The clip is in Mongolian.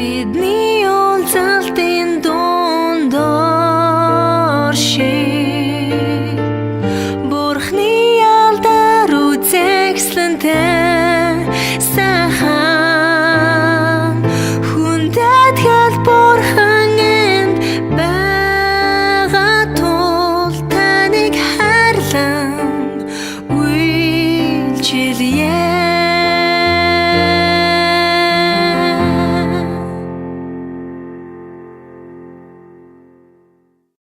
Бидний уулзалтын дундор шиг Бурхны алдар үзэгслэнтэй сайхан хүндэт хэл Бурхан энд байгаа тул таныг хайрлан үйлчилье